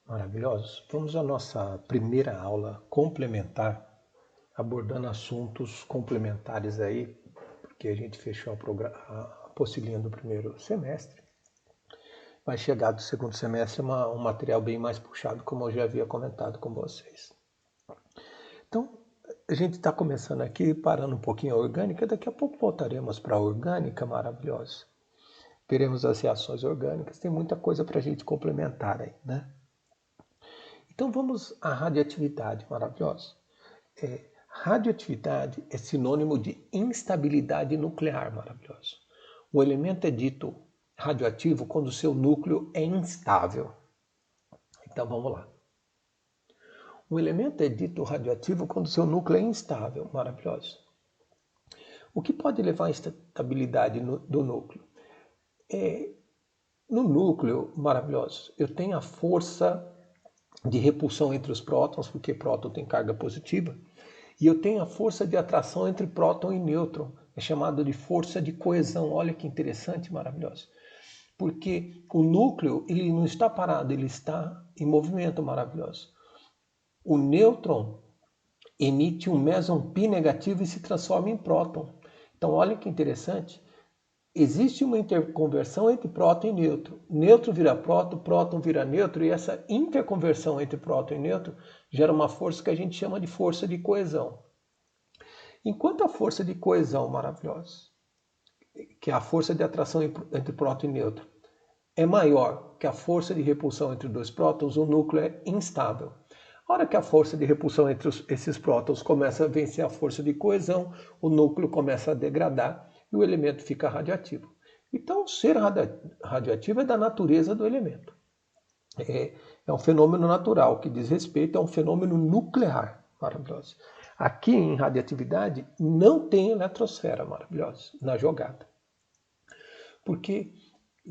Maravilhosos. Vamos à nossa primeira aula complementar, abordando assuntos complementares aí, porque a gente fechou a apostilinha do primeiro semestre. Vai chegar do segundo semestre um material bem mais puxado, como eu já havia comentado com vocês. Então, a gente está começando aqui, parando um pouquinho a orgânica, daqui a pouco voltaremos para a orgânica maravilhosa. Veremos as reações orgânicas, tem muita coisa para a gente complementar aí, né? Então vamos à radioatividade maravilhosa. Radioatividade é sinônimo de instabilidade nuclear maravilhosa. O elemento é dito radioativo quando o seu núcleo é instável. Então vamos lá. O elemento é dito radioativo quando o seu núcleo é instável, maravilhoso. O que pode levar à instabilidade do núcleo? No núcleo, maravilhoso, eu tenho a força de repulsão entre os prótons, porque próton tem carga positiva, e eu tenho a força de atração entre próton e nêutron, é chamado de força de coesão. Olha que interessante, maravilhoso. Porque o núcleo, ele não está parado, ele está em movimento, maravilhoso. O nêutron emite um meson pi negativo e se transforma em próton. Então, olha que interessante. Existe uma interconversão entre próton e nêutron. Nêutron vira próton, próton vira nêutron, e essa interconversão entre próton e nêutron gera uma força que a gente chama de força de coesão. Enquanto a força de coesão maravilhosa, que é a força de atração entre próton e nêutron, é maior que a força de repulsão entre dois prótons, o núcleo é instável. A hora que a força de repulsão entre esses prótons começa a vencer a força de coesão, o núcleo começa a degradar e o elemento fica radioativo. Então, ser radioativo é da natureza do elemento. É um fenômeno natural que diz respeito a um fenômeno nuclear. Maravilhoso. Aqui em radioatividade não tem eletrosfera, maravilhosa, na jogada. Porque,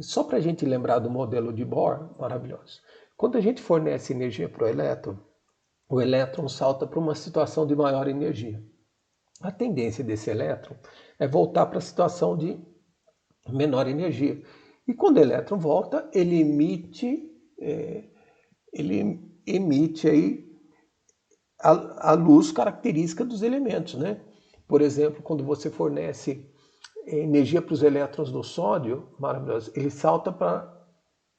só para a gente lembrar do modelo de Bohr, maravilhoso, quando a gente fornece energia para o elétron salta para uma situação de maior energia. A tendência desse elétron é voltar para a situação de menor energia. E quando o elétron volta, ele emite aí a luz característica dos elementos, né? Por exemplo, quando você fornece energia para os elétrons do sódio, maravilhoso, ele salta para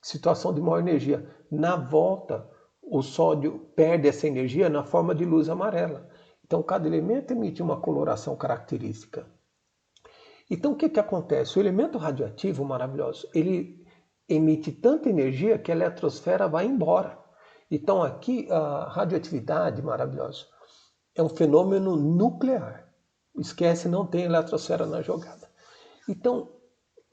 situação de maior energia. Na volta, o sódio perde essa energia na forma de luz amarela. Então, cada elemento emite uma coloração característica. Então, o que acontece? O elemento radioativo, maravilhoso, ele emite tanta energia que a eletrosfera vai embora. Então, aqui, a radioatividade, maravilhoso, é um fenômeno nuclear. Esquece, não tem eletrosfera na jogada. Então,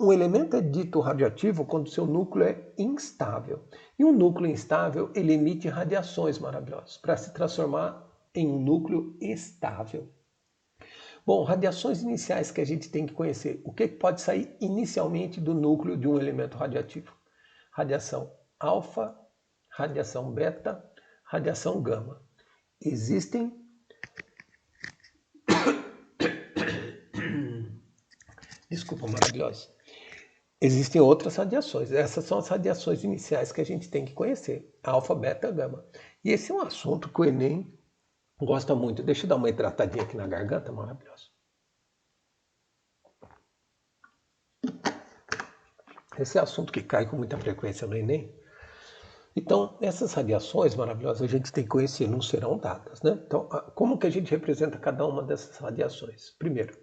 um elemento é dito radioativo quando seu núcleo é instável. E um núcleo instável, ele emite radiações maravilhosas para se transformar em um núcleo estável. Bom, radiações iniciais que a gente tem que conhecer. O que pode sair inicialmente do núcleo de um elemento radioativo? Radiação alfa, radiação beta, radiação gama. Existem desculpa, maravilhosa. Existem outras radiações. Essas são as radiações iniciais que a gente tem que conhecer. Alfa, beta, gama. E esse é um assunto que o Enem gosta muito. Deixa eu dar uma hidratadinha aqui na garganta, maravilhoso. Esse é assunto que cai com muita frequência no Enem. Então, essas radiações maravilhosas a gente tem que conhecer, não serão dadas, né? Então, como que a gente representa cada uma dessas radiações? Primeiro,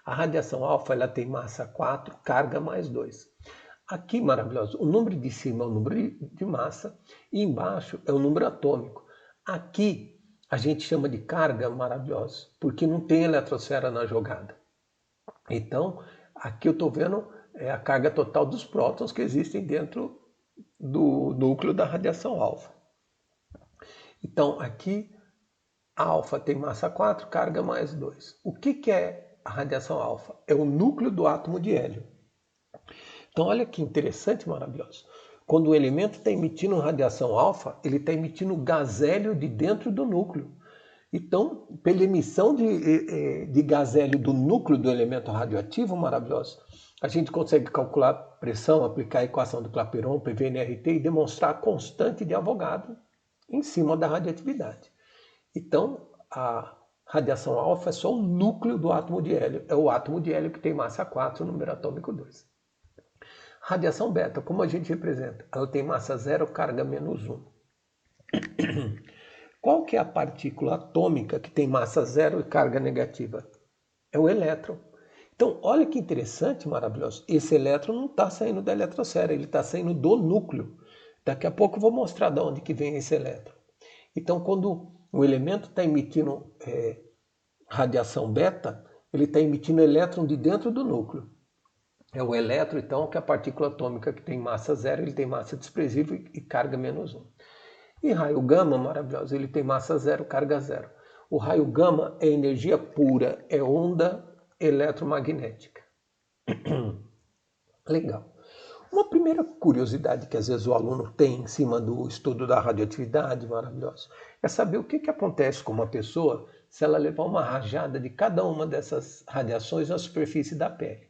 a radiação alfa ela tem massa 4, carga mais 2. Aqui, maravilhoso, o número de cima é o número de massa e embaixo é o número atômico. Aqui a gente chama de carga maravilhosa, porque não tem eletrosfera na jogada. Então, aqui eu estou vendo a carga total dos prótons que existem dentro do núcleo da radiação alfa. Então, aqui a alfa tem massa 4, carga mais 2. O que é a radiação alfa? É o núcleo do átomo de hélio. Então, olha que interessante, maravilhoso. Quando o elemento está emitindo radiação alfa, ele está emitindo gás hélio de dentro do núcleo. Então, pela emissão de gás hélio do núcleo do elemento radioativo, maravilhoso, a gente consegue calcular pressão, aplicar a equação do Clapeyron, PV, nRT e demonstrar a constante de Avogadro em cima da radioatividade. Então, a radiação alfa é só o núcleo do átomo de hélio. É o átomo de hélio que tem massa 4, número atômico 2. Radiação beta, como a gente representa? Ela tem massa 0, carga menos 1. Qual que é a partícula atômica que tem massa 0 e carga negativa? É o elétron. Então, olha que interessante, maravilhoso. Esse elétron não está saindo da eletrosfera, ele está saindo do núcleo. Daqui a pouco eu vou mostrar de onde que vem esse elétron. Então, quando o elemento está emitindo radiação beta, ele está emitindo elétron de dentro do núcleo. É o elétron, então, que é a partícula atômica que tem massa 0, ele tem massa desprezível e carga menos 1. E raio gama, maravilhoso, ele tem massa 0, carga 0. O raio gama é energia pura, é onda eletromagnética. Legal. Uma primeira curiosidade que às vezes o aluno tem em cima do estudo da radioatividade, maravilhoso, é saber o que acontece com uma pessoa se ela levar uma rajada de cada uma dessas radiações na superfície da pele.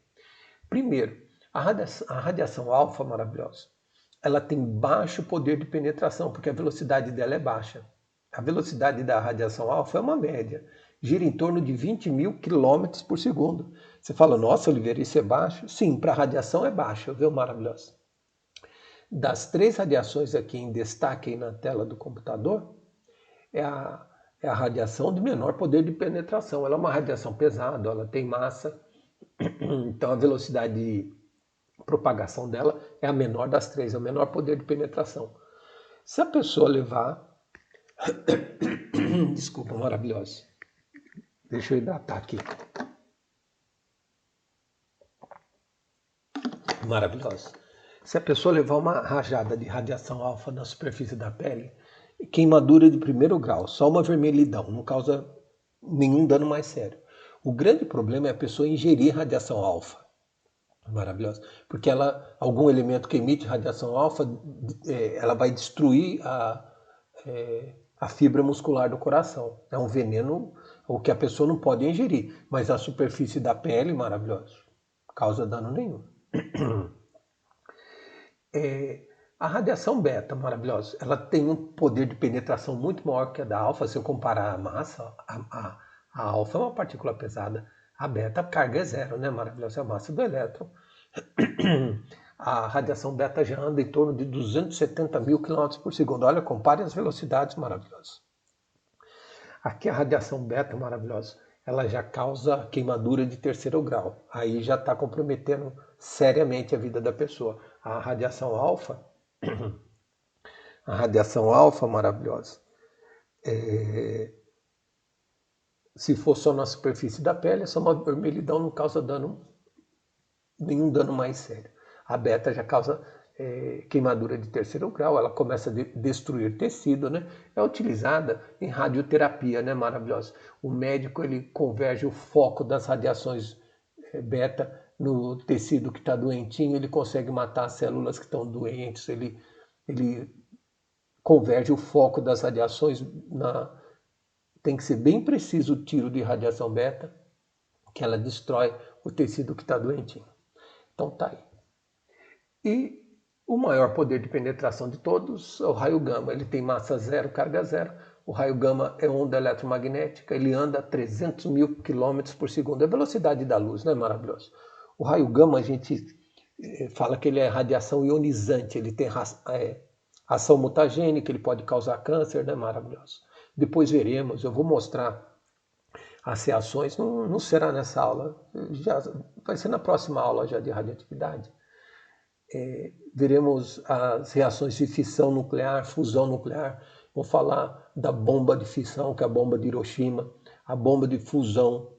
Primeiro, a radiação alfa, maravilhosa, ela tem baixo poder de penetração, porque a velocidade dela é baixa. A velocidade da radiação alfa é uma média, gira em torno de 20 mil quilômetros por segundo. Você fala, nossa, Oliveira, isso é baixo? Sim, para a radiação é baixo, viu, maravilhoso? Das 3 radiações aqui em destaque aí na tela do computador, é a radiação de menor poder de penetração. Ela é uma radiação pesada, ela tem massa, então a velocidade de propagação dela é a menor das 3, é o menor poder de penetração. Se a pessoa levar... Desculpa, maravilhoso. Deixa eu hidratar aqui. Maravilhoso. Se a pessoa levar uma rajada de radiação alfa na superfície da pele, queimadura de primeiro grau, só uma vermelhidão, não causa nenhum dano mais sério. O grande problema é a pessoa ingerir radiação alfa. Maravilhoso. Porque algum elemento que emite radiação alfa, ela vai destruir a fibra muscular do coração. É um veneno o que a pessoa não pode ingerir. Mas a superfície da pele, maravilhoso, causa dano nenhum. A radiação beta, maravilhosa, ela tem um poder de penetração muito maior que a da alfa. Se eu comparar a massa, a alfa é uma partícula pesada, a beta, a carga é 0, né? Maravilhosa, é a massa do elétron. A radiação beta já anda em torno de 270 mil km por segundo. Olha, compare as velocidades maravilhosas. Aqui a radiação beta, maravilhosa, ela já causa queimadura de terceiro grau. Aí já está comprometendo seriamente a vida da pessoa. A radiação alfa, maravilhosa, se for só na superfície da pele, é só uma vermelhidão, não causa nenhum dano mais sério. A beta já causa queimadura de terceiro grau, ela começa a destruir tecido, né? É utilizada em radioterapia, né? Maravilhosa. O médico ele converge o foco das radiações beta no tecido que está doentinho, ele consegue matar as células que estão doentes, ele converge o foco das radiações, tem que ser bem preciso o tiro de radiação beta, que ela destrói o tecido que está doentinho. Então tá aí. E o maior poder de penetração de todos é o raio gama. Ele tem massa 0, carga 0. O raio gama é onda eletromagnética, ele anda a 300 mil km por segundo. É a velocidade da luz, não é maravilhoso? O raio gama, a gente fala que ele é radiação ionizante, ele tem ação mutagênica, ele pode causar câncer, não é maravilhoso? Depois veremos, eu vou mostrar as reações, não será nessa aula, vai ser na próxima aula já de radioatividade. Veremos as reações de fissão nuclear, fusão nuclear. Vou falar da bomba de fissão, que é a bomba de Hiroshima, a bomba de fusão,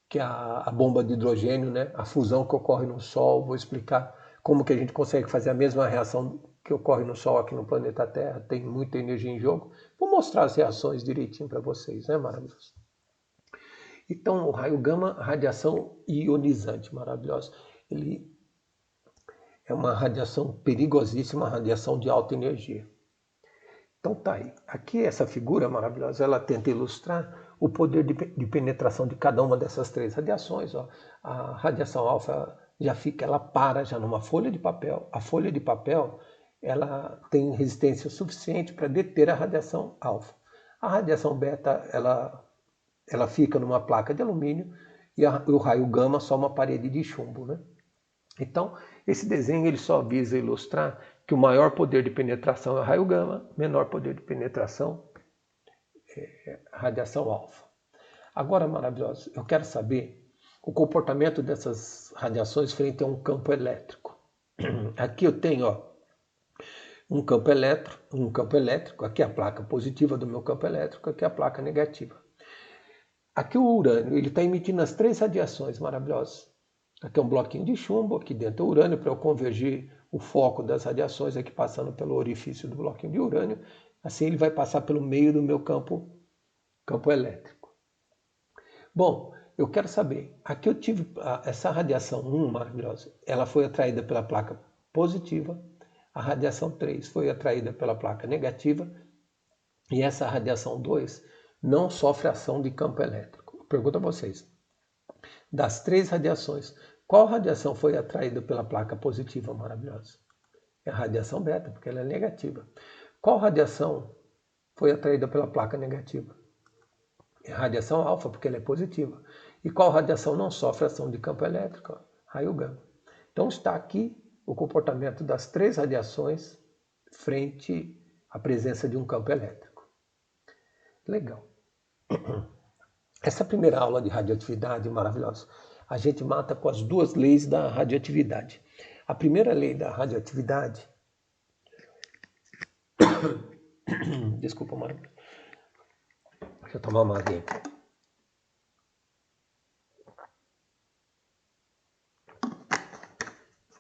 que é a bomba de hidrogênio, né? A fusão que ocorre no Sol. Vou explicar como que a gente consegue fazer a mesma reação que ocorre no Sol aqui no planeta Terra. Tem muita energia em jogo. Vou mostrar as reações direitinho para vocês, né? Maravilhoso. Então, o raio gama, radiação ionizante, maravilhosa. Ele é uma radiação perigosíssima, radiação de alta energia. Então tá aí. Aqui essa figura maravilhosa, ela tenta ilustrar o poder de penetração de cada uma dessas 3 radiações. Ó. A radiação alfa já fica, ela para já numa folha de papel. A folha de papel, ela tem resistência suficiente para deter a radiação alfa. A radiação beta, ela fica numa placa de alumínio e o raio gama só uma parede de chumbo, né? Então, esse desenho ele só visa ilustrar que o maior poder de penetração é o raio gama, menor poder de penetração é a radiação alfa. Agora, maravilhoso, eu quero saber o comportamento dessas radiações frente a um campo elétrico. Aqui eu tenho, ó, um campo elétrico, aqui é a placa positiva do meu campo elétrico, aqui é a placa negativa. Aqui o urânio, ele está emitindo as 3 radiações maravilhosas. Aqui é um bloquinho de chumbo, aqui dentro é o urânio, para eu convergir o foco das radiações aqui passando pelo orifício do bloquinho de urânio. Assim ele vai passar pelo meio do meu campo elétrico. Bom, eu quero saber, aqui eu tive essa radiação 1 maravilhosa, ela foi atraída pela placa positiva, a radiação 3 foi atraída pela placa negativa e essa radiação 2 não sofre ação de campo elétrico. Pergunto a vocês, das 3 radiações, qual radiação foi atraída pela placa positiva maravilhosa? É a radiação beta, porque ela é negativa. Qual radiação foi atraída pela placa negativa? É a radiação alfa, porque ela é positiva. E qual radiação não sofre ação de campo elétrico? Raio gama. Então está aqui o comportamento das 3 radiações frente à presença de um campo elétrico. Legal. Essa primeira aula de radioatividade maravilhosa, a gente mata com as 2 leis da radioatividade. A primeira lei da radioatividade... Desculpa, maravilha. Deixa eu tomar uma aguinha aqui.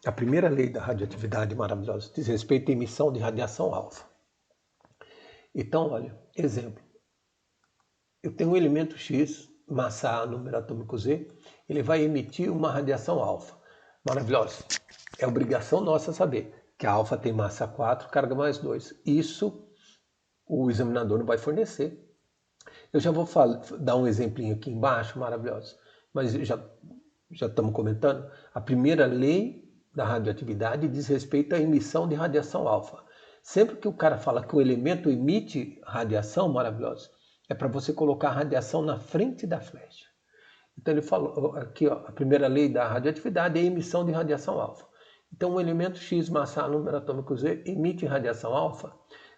A primeira lei da radioatividade maravilhosa diz respeito à emissão de radiação alfa. Então, olha, exemplo. Eu tenho um elemento X, massa A, número atômico Z, ele vai emitir uma radiação alfa. Maravilhosa. É obrigação nossa saber que a alfa tem massa 4, carga mais 2. Isso o examinador não vai fornecer. Eu já vou dar um exemplinho aqui embaixo, maravilhoso. Mas já estamos comentando. A primeira lei da radioatividade diz respeito à emissão de radiação alfa. Sempre que o cara fala que o elemento emite radiação, maravilhosa, é para você colocar a radiação na frente da flecha. Então ele falou aqui, ó, a primeira lei da radioatividade é a emissão de radiação alfa. Então um elemento X, massa A, número atômico Z, emite radiação alfa,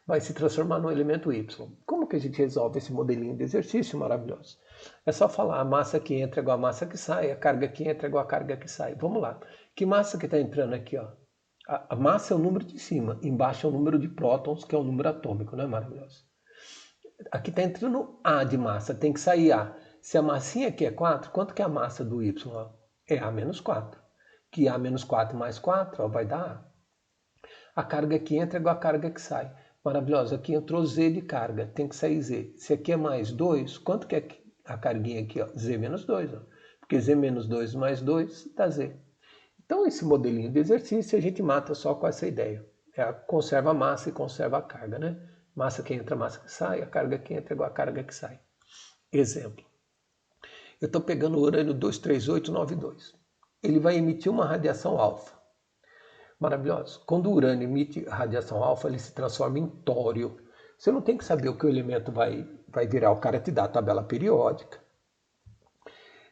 vai se transformar no elemento Y. Como que a gente resolve esse modelinho de exercício maravilhoso? É só falar a massa que entra é igual a massa que sai, a carga que entra é igual a carga que sai. Vamos lá. Que massa que está entrando aqui? Ó? A massa é o número de cima, embaixo é o número de prótons, que é o número atômico, não é maravilhoso? Aqui está entrando A de massa, tem que sair A. Se a massinha aqui é 4, quanto que é a massa do Y? É A menos 4. Que A menos 4 mais 4 ó, vai dar A. A carga que entra é igual a carga que sai. Maravilhoso, aqui entrou Z de carga, tem que sair Z. Se aqui é mais 2, quanto que é a carguinha aqui? Ó? Z menos 2. Ó. Porque Z menos 2 mais 2 dá Z. Então esse modelinho de exercício a gente mata só com essa ideia. Conserva a massa e conserva a carga, né? Massa que entra, massa que sai, a carga que entra é igual a carga que sai. Exemplo. Eu estou pegando o urânio 23892. Ele vai emitir uma radiação alfa. Maravilhoso. Quando o urânio emite radiação alfa, ele se transforma em tório. Você não tem que saber o que o elemento vai virar. O cara te dá a tabela periódica.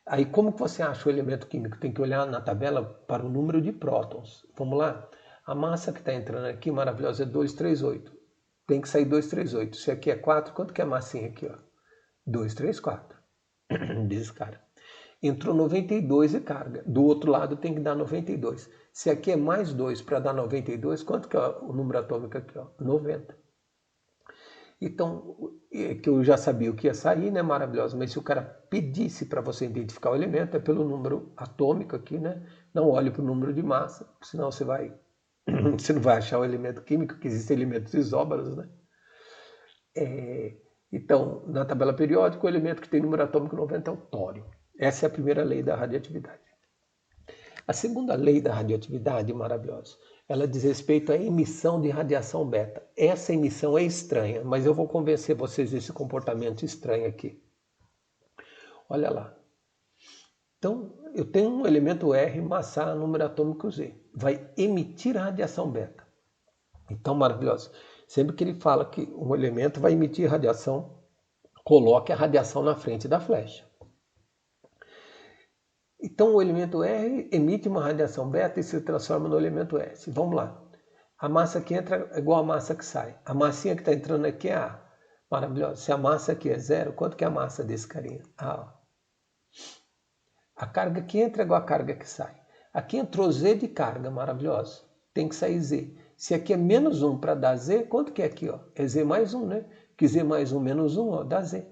Aí como que você acha o elemento químico? Tem que olhar na tabela para o número de prótons. Vamos lá? A massa que está entrando aqui, maravilhosa, é 238. Tem que sair 238. Se aqui é 4, quanto que é a massinha aqui? Ó? 234. Diz cara. Entrou 92 e carga. Do outro lado tem que dar 92. Se aqui é mais 2 para dar 92, quanto que é o número atômico aqui? Ó? 90. Então, que eu já sabia o que ia sair, né? Maravilhoso. Mas se o cara pedisse para você identificar o elemento, é pelo número atômico aqui, né? Não olhe para o número de massa, senão você não vai achar o elemento químico, que existem elementos isóbaros, né? Então, na tabela periódica, o elemento que tem número atômico 90 é o tório. Essa é a primeira lei da radioatividade. A segunda lei da radioatividade, maravilhosa, ela diz respeito à emissão de radiação beta. Essa emissão é estranha, mas eu vou convencer vocês desse comportamento estranho aqui. Olha lá. Então, eu tenho um elemento R, massa A, número atômico Z. Vai emitir a radiação beta. Então, maravilhoso. Sempre que ele fala que um elemento vai emitir radiação, coloque a radiação na frente da flecha. Então, o elemento R emite uma radiação beta e se transforma no elemento S. Vamos lá. A massa que entra é igual à massa que sai. A massinha que está entrando aqui é A. Maravilhoso. Se a massa aqui é 0, quanto que é a massa desse carinha? A. A carga que entra é igual à carga que sai. Aqui entrou Z de carga, maravilhoso. Tem que sair Z. Se aqui é menos 1 para dar Z, quanto que é aqui? Ó? É Z mais 1, né? Que Z mais 1 menos 1, ó, dá Z.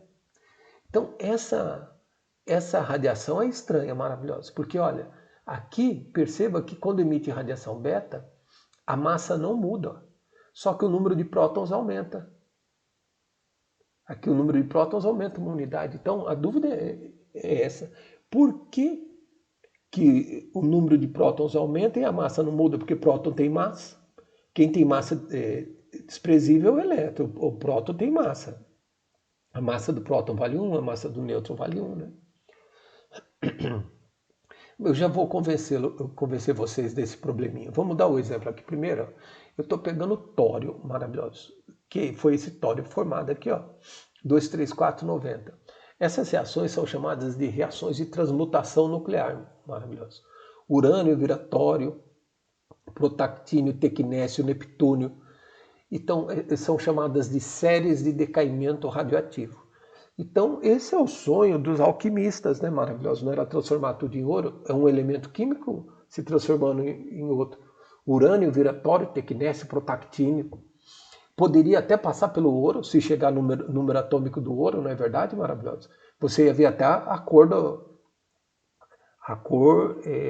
Então, essa radiação é estranha, maravilhosa. Porque, olha, aqui, perceba que quando emite radiação beta, a massa não muda. Só que o número de prótons aumenta. Aqui o número de prótons aumenta uma unidade. Então, a dúvida é essa. Por que o número de prótons aumenta e a massa não muda? Porque próton tem massa. Quem tem massa desprezível é o elétron. O próton tem massa. A massa do próton vale 1, a massa do nêutron vale 1, né? Eu já vou convencer vocês desse probleminha. Vamos dar o exemplo aqui primeiro. Eu estou pegando tório, maravilhoso. Que foi esse tório formado aqui, ó. 23490. Essas reações são chamadas de reações de transmutação nuclear. Maravilhoso. Urânio vira tório, protactínio, tecnécio, neptúnio. Então, são chamadas de séries de decaimento radioativo. Então, esse é o sonho dos alquimistas, né? Maravilhoso. Não era transformar tudo em ouro, é um elemento químico se transformando em outro. Urânio vira tório, tecnécio, protactínio. Poderia até passar pelo ouro, se chegar no número atômico do ouro, não é verdade, maravilhoso? Você ia ver até a cor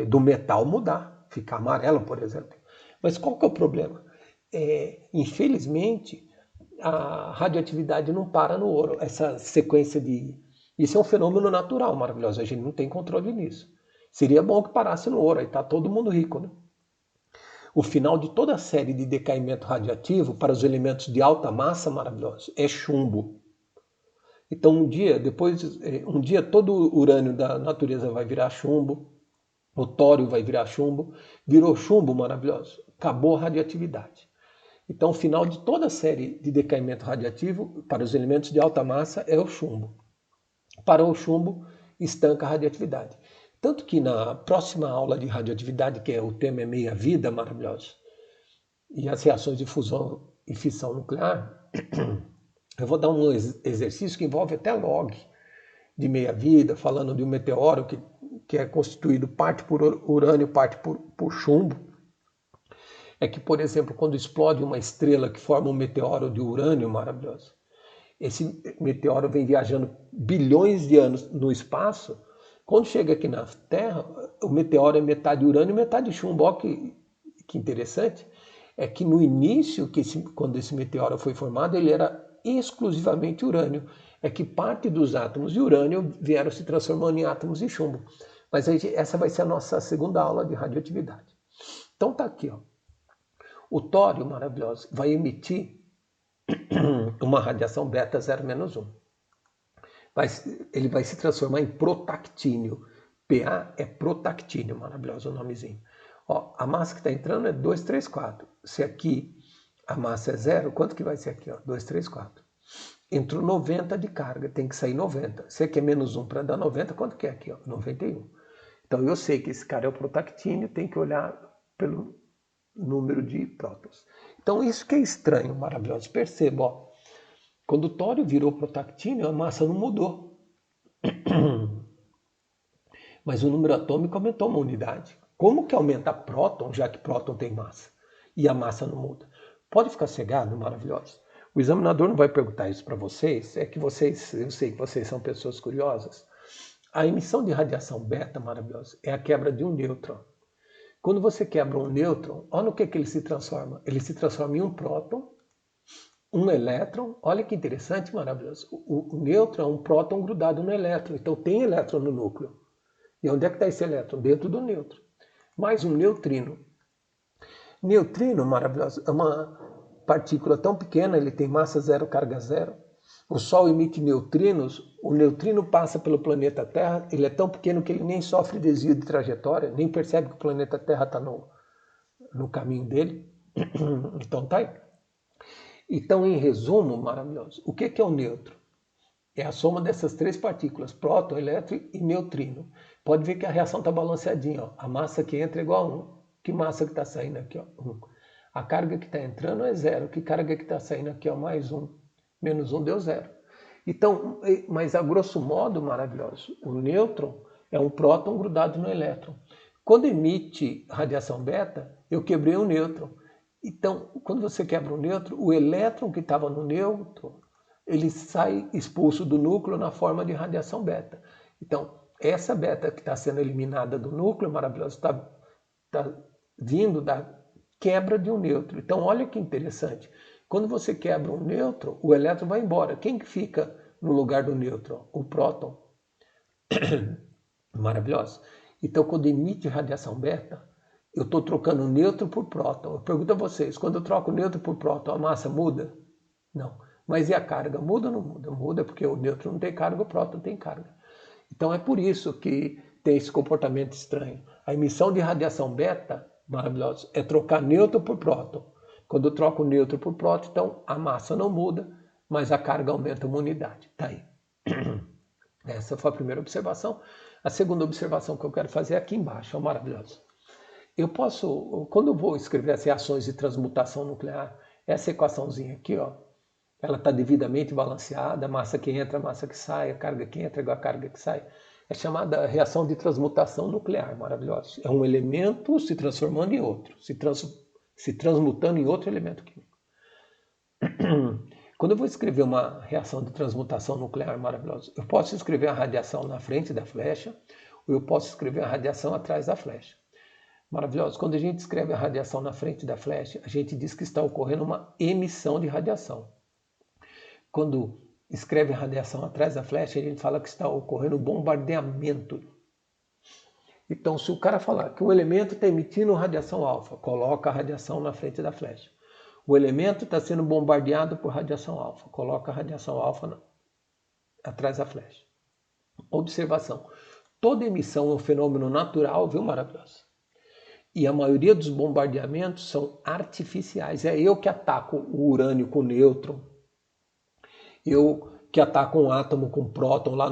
do metal mudar, ficar amarelo, por exemplo. Mas qual que é o problema? Infelizmente, a radioatividade não para no ouro. Essa sequência de... Isso é um fenômeno natural, maravilhoso. A gente não tem controle nisso. Seria bom que parasse no ouro, aí tá todo mundo rico, né? O final de toda a série de decaimento radioativo para os elementos de alta massa, maravilhoso, é chumbo. Então um dia todo o urânio da natureza vai virar chumbo, o tório vai virar chumbo, virou chumbo, maravilhoso, acabou a radioatividade. Então o final de toda a série de decaimento radioativo para os elementos de alta massa é o chumbo. Parou o chumbo, estanca a radioatividade. Tanto que na próxima aula de radioatividade, que o tema é meia-vida, maravilhoso, e as reações de fusão e fissão nuclear, eu vou dar um exercício que envolve até log de meia-vida, falando de um meteoro que é constituído parte por urânio, parte por chumbo. É que, por exemplo, quando explode uma estrela que forma um meteoro de urânio maravilhoso, esse meteoro vem viajando bilhões de anos no espaço. Quando chega aqui na Terra, o meteoro é metade urânio e metade chumbo. Olha que interessante. É que no início, quando esse meteoro foi formado, ele era exclusivamente urânio. É que parte dos átomos de urânio vieram se transformando em átomos de chumbo. Mas essa vai ser a nossa segunda aula de radioatividade. Então tá aqui, ó. O tório, maravilhoso, vai emitir uma radiação beta 0-1. Ele vai se transformar em protactínio. PA é protactínio, maravilhoso o nomezinho. Ó, a massa que está entrando é 234. Se aqui a massa é 0, quanto que vai ser aqui? Ó? 234. Entrou 90 de carga, tem que sair 90. Se aqui é menos 1 para dar 90, quanto que é aqui? Ó? 91. Então eu sei que esse cara é o protactínio, tem que olhar pelo número de prótons. Então isso que é estranho, maravilhoso. Perceba, ó. Quando o tório virou protactínio, a massa não mudou. Mas o número atômico aumentou uma unidade. Como que aumenta próton, já que próton tem massa? E a massa não muda. Pode ficar cegado, maravilhoso. O examinador não vai perguntar isso para vocês. É que eu sei que vocês são pessoas curiosas. A emissão de radiação beta, maravilhosa, é a quebra de um nêutron. Quando você quebra um nêutron, olha no que ele se transforma. Ele se transforma em um próton, um elétron. Olha que interessante, maravilhoso. O nêutron é um próton grudado no elétron. Então tem elétron no núcleo. E onde é que está esse elétron? Dentro do nêutron. Mais um neutrino. Neutrino, maravilhoso, é uma partícula tão pequena, ele tem massa zero, carga zero. O Sol emite neutrinos, o neutrino passa pelo planeta Terra, ele é tão pequeno que ele nem sofre desvio de trajetória, nem percebe que o planeta Terra está no caminho dele. Então tá aí. Então, em resumo, maravilhoso, o que é o nêutron? É a soma dessas três partículas, próton, elétron e neutrino. Pode ver que a reação está balanceadinha. Ó. A massa que entra é igual a 1. Que massa que está saindo aqui? Ó? 1. A carga que está entrando é 0. Que carga que está saindo aqui? Ó? Mais 1. Menos 1 deu 0. Então, mas a grosso modo, maravilhoso, o nêutron é um próton grudado no elétron. Quando emite radiação beta, eu quebrei o nêutron. Então, quando você quebra o nêutron, o elétron que estava no nêutron, ele sai expulso do núcleo na forma de radiação beta. Então, essa beta que está sendo eliminada do núcleo, maravilhoso, está vindo da quebra de um nêutron. Então, olha que interessante. Quando você quebra um nêutron, o elétron vai embora. Quem que fica no lugar do nêutron? O próton. Maravilhoso. Então, quando emite radiação beta, eu estou trocando nêutron por próton. Eu pergunto a vocês, quando eu troco nêutron por próton, a massa muda? Não. Mas e a carga? Muda ou não muda? Muda porque o nêutron não tem carga, o próton tem carga. Então é por isso que tem esse comportamento estranho. A emissão de radiação beta, maravilhosa, é trocar nêutron por próton. Quando eu troco o nêutron por próton, então a massa não muda, mas a carga aumenta uma unidade. Tá aí. Essa foi a primeira observação. A segunda observação que eu quero fazer é aqui embaixo, é maravilhoso. Eu posso, quando eu vou escrever as reações de transmutação nuclear, essa equaçãozinha aqui, ó, ela está devidamente balanceada, a massa que entra, a massa que sai, a carga que entra igual a carga que sai. É chamada reação de transmutação nuclear, maravilhosa. É um elemento se transformando em outro, se transmutando em outro elemento químico. Quando eu vou escrever uma reação de transmutação nuclear maravilhosa, eu posso escrever a radiação na frente da flecha, ou eu posso escrever a radiação atrás da flecha. Maravilhoso. Quando a gente escreve a radiação na frente da flecha, a gente diz que está ocorrendo uma emissão de radiação. Quando escreve a radiação atrás da flecha, a gente fala que está ocorrendo bombardeamento. Então, se o cara falar que o elemento está emitindo radiação alfa, coloca a radiação na frente da flecha. O elemento está sendo bombardeado por radiação alfa, coloca a radiação alfa atrás da flecha. Observação. Toda emissão é um fenômeno natural, viu, maravilhoso? E a maioria dos bombardeamentos são artificiais. É eu que ataco o urânio com nêutron, eu que ataco um átomo com próton lá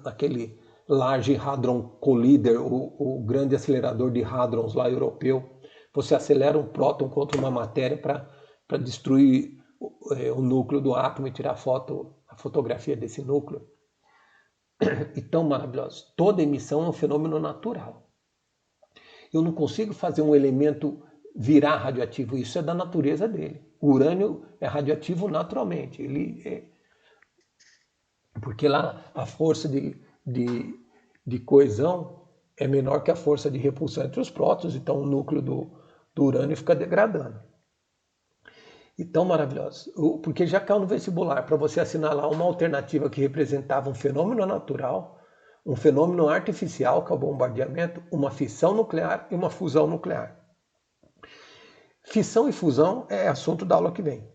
naquele Large Hadron Collider, o grande acelerador de hadrons lá europeu. Você acelera um próton contra uma matéria para destruir o núcleo do átomo e tirar a fotografia desse núcleo. Então, maravilhoso. Toda emissão é um fenômeno natural. Eu não consigo fazer um elemento virar radioativo. Isso é da natureza dele. O urânio é radioativo naturalmente. Porque lá a força de coesão é menor que a força de repulsão entre os prótons. Então o núcleo do urânio fica degradando. Então, maravilhoso. Porque já caiu no vestibular para você assinalar uma alternativa que representava um fenômeno natural, um fenômeno artificial, que é o bombardeamento, uma fissão nuclear e uma fusão nuclear. Fissão e fusão é assunto da aula que vem.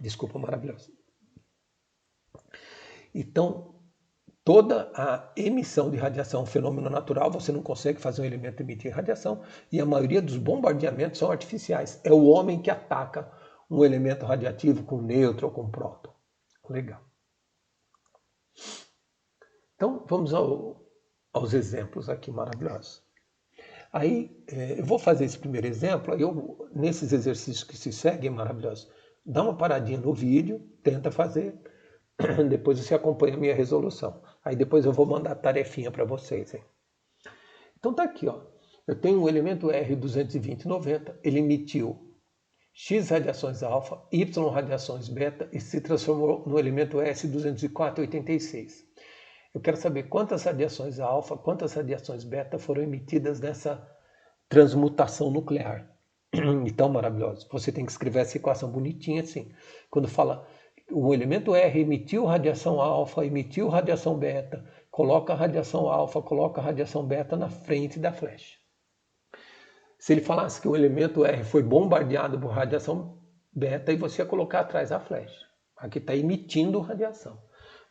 Desculpa, maravilhoso. Então, toda a emissão de radiação é um fenômeno natural, você não consegue fazer um elemento emitir radiação, e a maioria dos bombardeamentos são artificiais. É o homem que ataca um elemento radioativo com nêutron ou com próton. Legal. Então, vamos aos exemplos aqui maravilhosos. Aí, eu vou fazer esse primeiro exemplo, aí nesses exercícios que se seguem maravilhosos, dá uma paradinha no vídeo, tenta fazer, depois você acompanha a minha resolução. Aí depois eu vou mandar a tarefinha para vocês. Hein? Então tá aqui, ó. Eu tenho um elemento R22090, ele emitiu X radiações alfa, Y radiações beta e se transformou no elemento S20486. Eu quero saber quantas radiações alfa, quantas radiações beta foram emitidas nessa transmutação nuclear. Então, maravilhoso. Você tem que escrever essa equação bonitinha assim. Quando fala o elemento R emitiu radiação alfa, emitiu radiação beta, coloca a radiação alfa, coloca a radiação beta na frente da flecha. Se ele falasse que o elemento R foi bombardeado por radiação beta, e você ia colocar atrás a flecha. Aqui está emitindo radiação.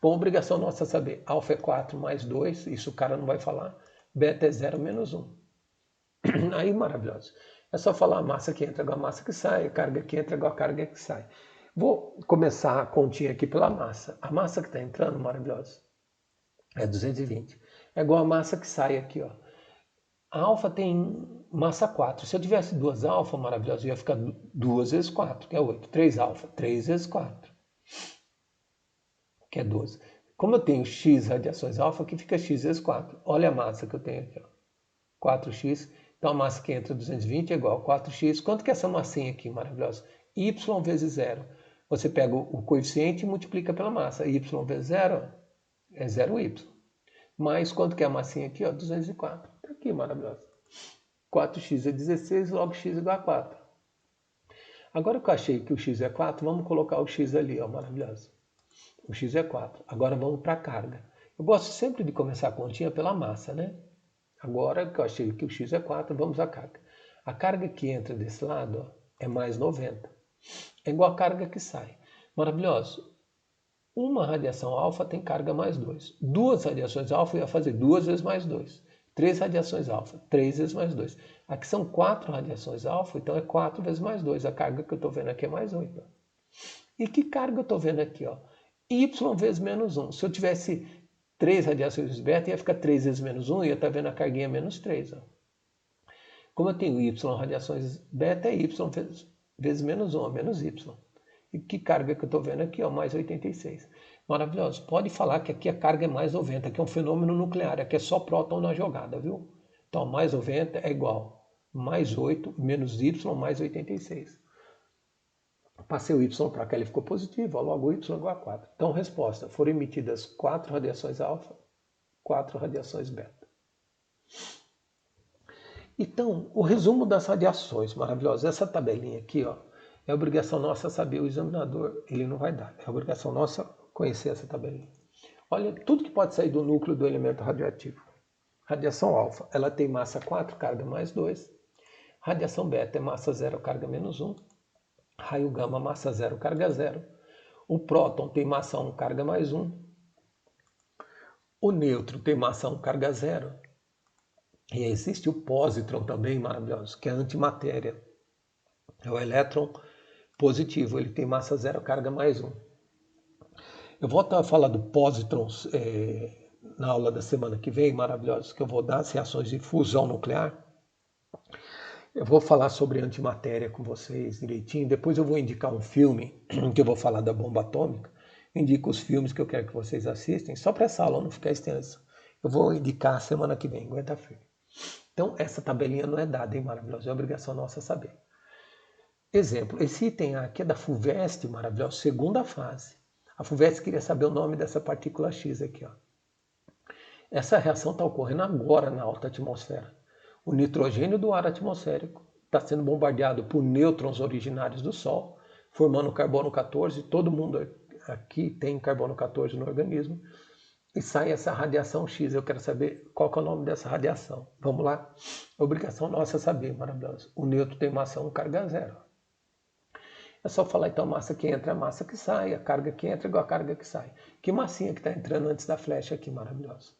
Bom, obrigação nossa é saber. Alfa é 4 mais 2, isso o cara não vai falar. Beta é 0 menos 1. Aí, maravilhoso. É só falar a massa que entra igual a massa que sai, a carga que entra igual a carga que sai. Vou começar a continha aqui pela massa. A massa que está entrando, maravilhoso, é 220. É igual a massa que sai aqui, ó. A alfa tem massa 4. Se eu tivesse duas alfa, maravilhoso, ia ficar 2 vezes 4, que é 8. 3 alfa, 3 vezes 4, que é 12. Como eu tenho x radiações alfa, aqui fica x vezes 4. Olha a massa que eu tenho aqui, ó. 4x. Então a massa que entra 220 é igual a 4x. Quanto que é essa massinha aqui, maravilhosa? Y vezes 0. Você pega o coeficiente e multiplica pela massa. Y vezes 0 é 0y. Mais quanto que é a massinha aqui? Ó, 204. Está aqui, maravilhosa. 4x é 16, logo x é igual a 4. Agora que eu achei que o x é 4, vamos colocar o x ali, ó, maravilhoso. O x é 4. Agora vamos para a carga. Eu gosto sempre de começar a continha pela massa, né? Agora que eu achei que o x é 4, vamos à carga. A carga que entra desse lado, ó, é mais 90. É igual a carga que sai. Maravilhoso. Uma radiação alfa tem carga mais 2. Duas radiações alfa eu ia fazer 2 vezes mais 2. 3 radiações alfa, 3 vezes mais 2. Aqui são 4 radiações alfa, então é 4 vezes mais 2. A carga que eu estou vendo aqui é mais 8. Ó. E que carga eu estou vendo aqui? Ó? Y vezes menos 1. Se eu tivesse 3 radiações beta, ia ficar 3 vezes menos 1, ia estar vendo a carguinha menos 3. Ó. Como eu tenho Y radiações beta, é Y vezes menos 1, ó, menos Y. E que carga que eu estou vendo aqui? Ó, mais 86. Maravilhoso. Pode falar que aqui a carga é mais 90, que é um fenômeno nuclear, aqui é só próton na jogada, viu? Então, mais 90 é igual mais 8 menos Y mais 86. Passei o Y para cá, ele ficou positivo, logo Y igual a 4. Então, resposta, foram emitidas 4 radiações alfa, 4 radiações beta. Então, o resumo das radiações, maravilhoso. Essa tabelinha aqui, ó, é obrigação nossa saber, o examinador ele não vai dar. É obrigação nossa conhecer essa tabelinha. Olha, tudo que pode sair do núcleo do elemento radioativo. Radiação alfa, ela tem massa 4, carga mais 2. Radiação beta é massa 0, carga menos 1. Raio gama, massa 0, carga 0. O próton tem massa 1, carga mais 1. O nêutron tem massa 1, carga 0. E existe o pósitron também, maravilhoso, que é a antimatéria. É o elétron positivo, ele tem massa 0, carga mais 1. Eu volto a falar do pósitron na aula da semana que vem, maravilhoso, que eu vou dar as reações de fusão nuclear. Eu vou falar sobre antimatéria com vocês direitinho. Depois eu vou indicar um filme, que eu vou falar da bomba atômica. Indico os filmes que eu quero que vocês assistem, só para essa aula não ficar extensa. Eu vou indicar semana que vem, aguenta firme. Então, essa tabelinha não é dada, hein, maravilhoso? É obrigação nossa saber. Exemplo, esse item aqui é da FUVEST, maravilhoso, segunda fase. A FUVEST queria saber o nome dessa partícula X aqui, ó. Essa reação está ocorrendo agora na alta atmosfera. O nitrogênio do ar atmosférico está sendo bombardeado por nêutrons originários do Sol, formando carbono 14. Todo mundo aqui tem carbono 14 no organismo. E sai essa radiação X. Eu quero saber qual que é o nome dessa radiação. Vamos lá? Obrigação nossa saber, maravilhoso. O nêutron tem massa 1, carga 0. É só falar então a massa que entra, a massa que sai, a carga que entra igual a carga que sai. Que massinha que está entrando antes da flecha aqui, maravilhoso?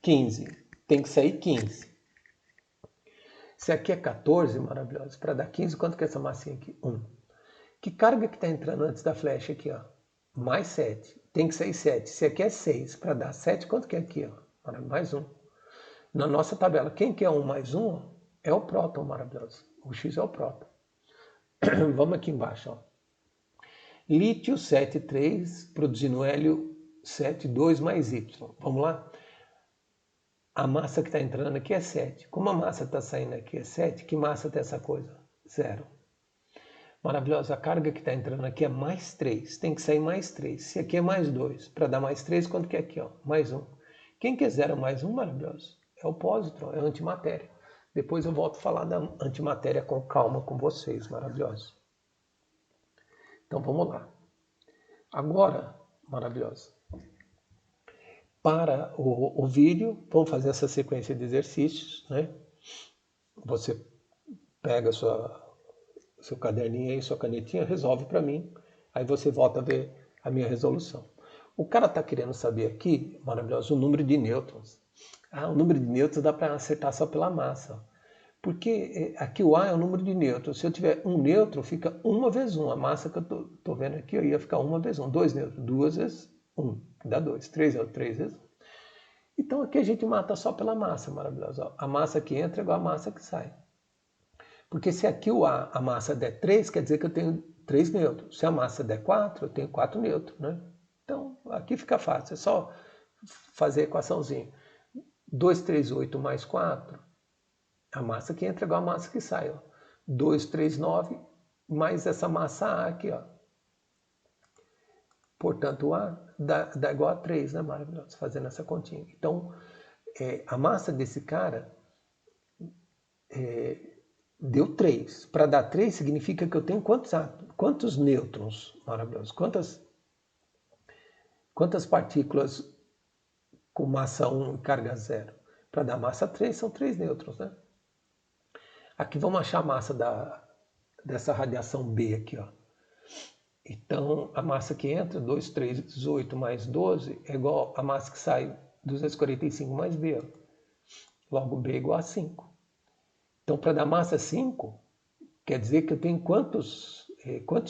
15. Tem que sair 15. Se aqui é 14, maravilhoso, para dar 15, quanto que é essa massinha aqui? 1. Que carga que está entrando antes da flecha aqui, ó? Mais 7. Tem que sair 7. Se aqui é 6, para dar 7, quanto que é aqui, ó? Mais 1. Na nossa tabela, quem que é 1 mais 1? É o próton, maravilhoso. O X é o próton. Vamos aqui embaixo, ó. Lítio 7,3 produzindo hélio 7,2 mais Y. Vamos lá? A massa que está entrando aqui é 7. Como a massa está saindo aqui é 7, que massa tem essa coisa? 0. Maravilhosa. A carga que está entrando aqui é mais 3. Tem que sair mais 3. Se aqui é mais 2, para dar mais 3, quanto que é aqui? Ó? Mais 1. Quem que é 0 mais 1, maravilhoso? É o pósitron, é a antimatéria. Depois eu volto a falar da antimatéria com calma com vocês, maravilhoso. Então vamos lá. Agora, maravilhoso. Para o vídeo, vamos fazer essa sequência de exercícios, né? Você pega seu caderninho aí, sua canetinha, resolve para mim, aí você volta a ver a minha resolução. O cara está querendo saber aqui, maravilhoso, o número de nêutrons. O número de nêutrons dá para acertar só pela massa. Porque aqui o A é o número de nêutrons. Se eu tiver um nêutron, fica 1 vezes 1. A massa que eu estou vendo aqui ia ficar 1 vezes 1. 2 nêutrons, 2 vezes 1, dá 2. 3 nêutrons, 3 vezes 1. Então aqui a gente mata só pela massa, maravilhosa. A massa que entra é igual a massa que sai. Porque se aqui o A, a massa der 3, quer dizer que eu tenho 3 nêutrons. Se a massa der 4, eu tenho 4 nêutrons, né? Então aqui fica fácil, é só fazer a equaçãozinha. 238 mais 4, a massa que entra é igual a massa que sai. Ó. 239 mais essa massa A aqui. Ó. Portanto, o A dá igual a 3, né? Maravilhoso, fazendo essa continha. Então, a massa desse cara deu 3. Para dar 3 significa que eu tenho quantos nêutrons? Maravilhoso. Quantas partículas com massa 1 e carga 0? Para dar massa 3, são 3 nêutrons, né? Aqui vamos achar a massa dessa radiação B aqui, ó. Então, a massa que entra, 238 mais 12, é igual a massa que sai, 245 mais B. Ó. Logo, B é igual a 5. Então, para dar massa 5, quer dizer que eu tenho quantos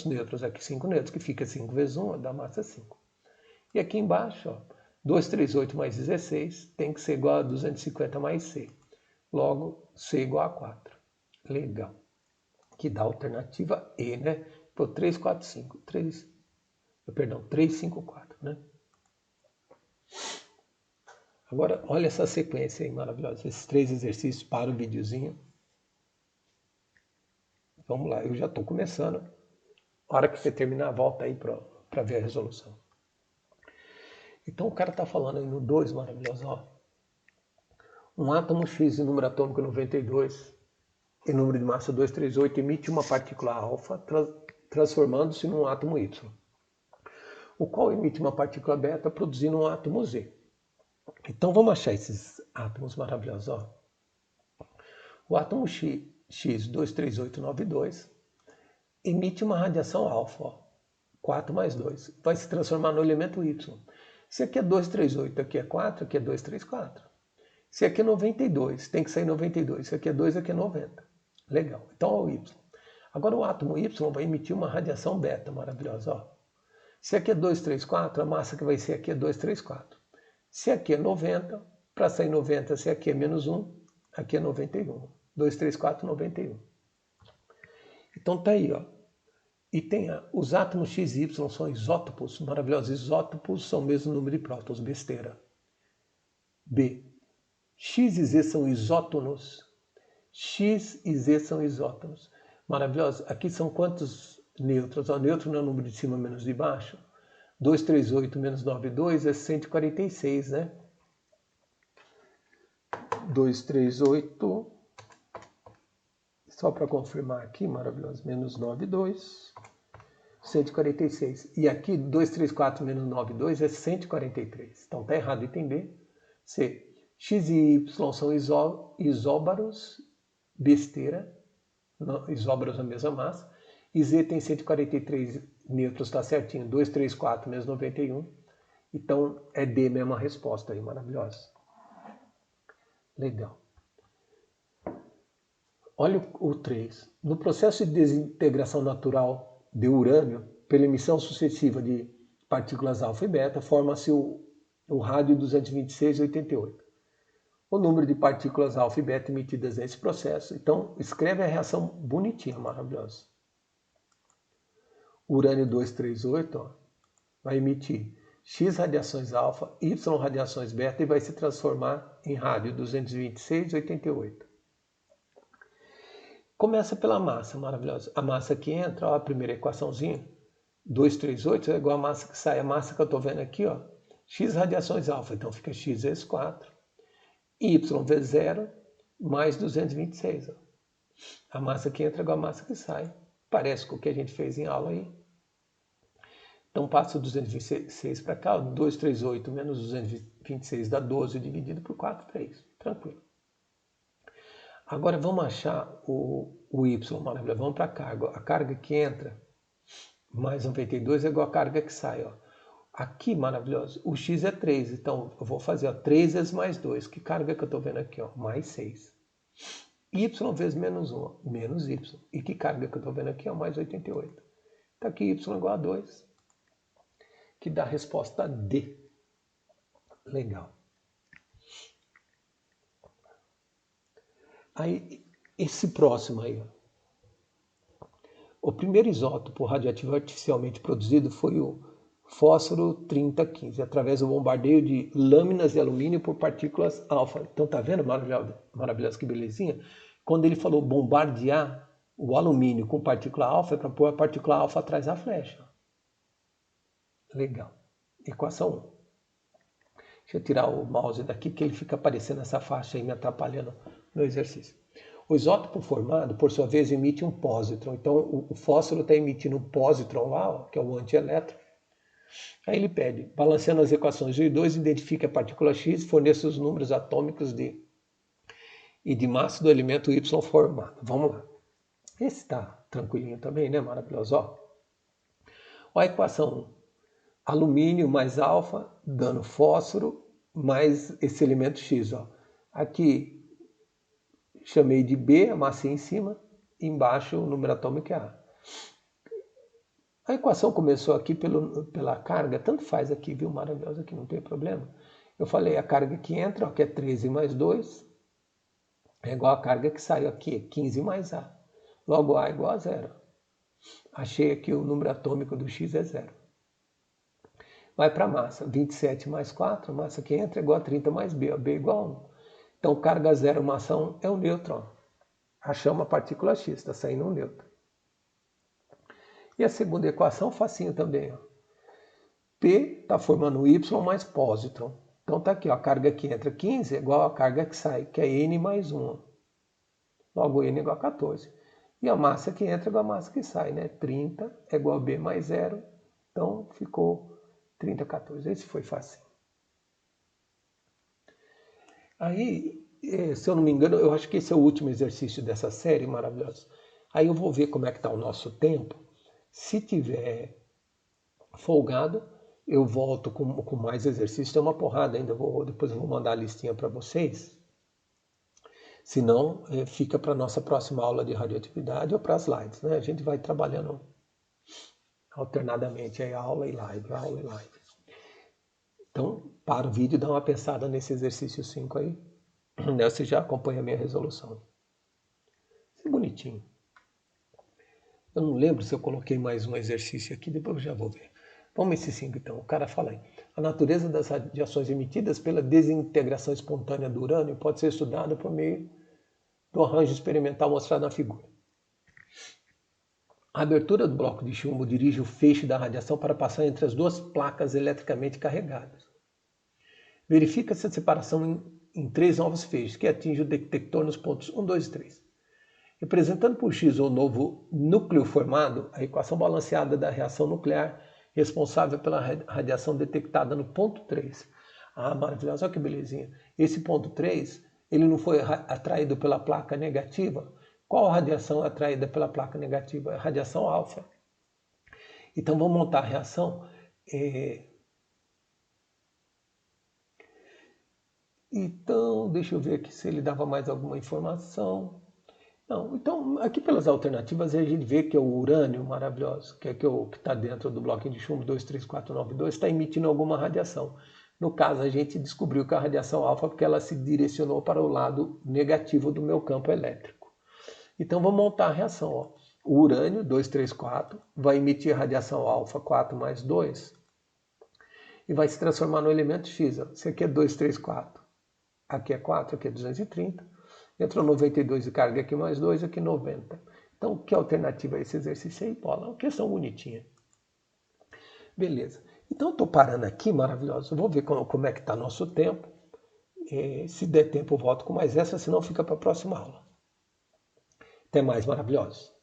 nêutrons aqui? 5 nêutrons, que fica 5 vezes 1, dá massa 5. E aqui embaixo, ó, 238 mais 16 tem que ser igual a 250 mais C. Logo, C igual a 4. Legal. Que dá a alternativa E, né? Pô, 3, 4, 5. 3, 5, 4, né? Agora, olha essa sequência aí maravilhosa. Esses 3 exercícios para o videozinho. Vamos lá, eu já estou começando. A hora que você terminar, volta aí para ver a resolução. Então, o cara está falando aí no 2, maravilhoso, ó. Um átomo X de número atômico 92 e número de massa 238 emite uma partícula alfa, transformando-se num átomo Y, o qual emite uma partícula beta, produzindo um átomo Z. Então vamos achar esses átomos maravilhosos. Ó. O átomo X23892 emite uma radiação alfa, ó, 4 mais 2, vai se transformar no elemento Y. Se aqui é 238, aqui é 4, aqui é 234. Se aqui é 92, tem que sair 92. Se aqui é 2, aqui é 90. Legal. Então, ó, o Y. Agora, o átomo Y vai emitir uma radiação beta maravilhosa. Ó. Se aqui é 234, a massa que vai ser aqui é 234. Se aqui é 90, para sair 90, se aqui é menos 1, aqui é 91. 234, 91. Então, tá aí, ó. E tem os átomos X e Y são isótopos maravilhosos. Isótopos são o mesmo número de prótons, besteira. B. X e Z são isótonos. X e Z são isótonos. Maravilhoso. Aqui são quantos nêutrons? O nêutron é o número de cima menos de baixo. 238 menos 92 é 146, né? 238, só para confirmar aqui, maravilhoso, menos 92, 146. E aqui 234 menos 92 é 143. Então tá errado, item B. C. X e Y são isóbaros, besteira, isóbaros na mesma massa. E Z tem 143 nêutrons, está certinho. 234 menos 91. Então é D mesmo a resposta aí, maravilhosa. Legal. Olha o 3. No processo de desintegração natural de urânio, pela emissão sucessiva de partículas alfa e beta, forma-se o rádio 226,88. O número de partículas alfa e beta emitidas nesse processo. Então, escreve a reação bonitinha, maravilhosa. O urânio 238 ó, vai emitir X radiações alfa, Y radiações beta e vai se transformar em rádio 226,88. Começa pela massa, maravilhosa. A massa que entra, ó, a primeira equaçãozinha, 238 é igual a massa que sai. A massa que eu estou vendo aqui, ó, X radiações alfa, então fica X vezes 4. Y vezes 0 mais 226. Ó. A massa que entra é igual a massa que sai. Parece com o que a gente fez em aula aí. Então passa o 226 para cá, 238 menos 226 dá 12 dividido por 4, 3. Tranquilo. Agora vamos achar o Y, maravilha. Vamos para a carga. A carga que entra mais 92 é igual a carga que sai. Ó. Aqui, maravilhoso, o x é 3, então eu vou fazer ó, 3 vezes mais 2. Que carga que eu estou vendo aqui? Ó? Mais 6. Y vezes menos 1, menos y. E que carga que eu estou vendo aqui? Ó? Mais 88. Está aqui y igual a 2, que dá a resposta D. Legal. Aí, esse próximo aí, ó. O primeiro isótopo radioativo artificialmente produzido foi o fósforo 3015, através do bombardeio de lâminas de alumínio por partículas alfa. Então tá vendo, maravilhoso, que belezinha? Quando ele falou bombardear o alumínio com partícula alfa, é para pôr a partícula alfa atrás da flecha. Legal. Equação 1. Deixa eu tirar o mouse daqui, porque ele fica aparecendo essa faixa aí me atrapalhando no exercício. O isótopo formado, por sua vez, emite um pósitron. Então, o fósforo está emitindo um pósitron lá, ó, que é o antielétron. Aí ele pede, balanceando as equações 1 e 2, identifique a partícula X, forneça os números atômicos e de massa do elemento Y formado. Vamos lá. Esse está tranquilinho também, né? Maravilhoso. Ó a equação 1. Alumínio mais alfa, dando fósforo, mais esse elemento X. Ó. Aqui chamei de B, a massa em cima, e embaixo o número atômico é A. A equação começou aqui pela carga, tanto faz aqui, viu? Maravilhoso, aqui não tem problema. Eu falei a carga que entra, ó, que é 13 mais 2, é igual a carga que saiu aqui, 15 mais A. Logo A é igual a 0. Achei aqui o número atômico do X é 0. Vai para a massa, 27 mais 4, a massa que entra é igual a 30 mais B, ó, B é igual a 1. Então, carga 0, massa 1 é o nêutron. Achamos a partícula X, está saindo um nêutron. E a segunda equação, facinho também. Ó. P está formando Y mais pósitron. Então está aqui, ó, a carga que entra 15 é igual a carga que sai, que é N mais 1. Logo, N é igual a 14. E a massa que entra é igual a massa que sai, né? 30 é igual a B mais 0. Então ficou 30, 14. Esse foi fácil. Aí, se eu não me engano, eu acho que esse é o último exercício dessa série maravilhosa. Aí eu vou ver como é que está o nosso tempo. Se tiver folgado, eu volto com mais exercícios. Tem uma porrada ainda, depois eu vou mandar a listinha para vocês. Se não, fica para a nossa próxima aula de radioatividade ou para as lives. Né? A gente vai trabalhando alternadamente, aí aula e live, aula e live. Então, para o vídeo e dá uma pensada nesse exercício 5 aí. Você já acompanha a minha resolução. Isso é bonitinho. Eu não lembro se eu coloquei mais um exercício aqui, depois eu já vou ver. Vamos esse 5 então. O cara fala aí. A natureza das radiações emitidas pela desintegração espontânea do urânio pode ser estudada por meio do arranjo experimental mostrado na figura. A abertura do bloco de chumbo dirige o feixe da radiação para passar entre as duas placas eletricamente carregadas. Verifica-se a separação em 3 novos feixes, que atinge o detector nos pontos 1, 2 e 3. Representando por X o novo núcleo formado, a equação balanceada da reação nuclear responsável pela radiação detectada no ponto 3. Ah, maravilhoso, olha que belezinha. Esse ponto 3, ele não foi atraído pela placa negativa? Qual a radiação atraída pela placa negativa? A radiação alfa. Então vamos montar a reação. Então, deixa eu ver aqui se ele dava mais alguma informação. Não, então, aqui pelas alternativas a gente vê que é o urânio maravilhoso, que é que está dentro do bloquinho de chumbo 23492, está emitindo alguma radiação. No caso, a gente descobriu que a radiação alfa, porque ela se direcionou para o lado negativo do meu campo elétrico. Então, vamos montar a reação. Ó. O urânio 234 vai emitir radiação alfa 4 mais 2 e vai se transformar no elemento X. Ó. Esse aqui é 234. Aqui é 4, aqui é 230. Entrou 92 de carga aqui mais 2, aqui 90. Então, que alternativa é esse exercício aí, Paula? Uma questão bonitinha. Beleza. Então, estou parando aqui, maravilhoso. Vou ver como é que está nosso tempo. Se der tempo, eu volto com mais essa, senão fica para a próxima aula. Até mais, maravilhosos.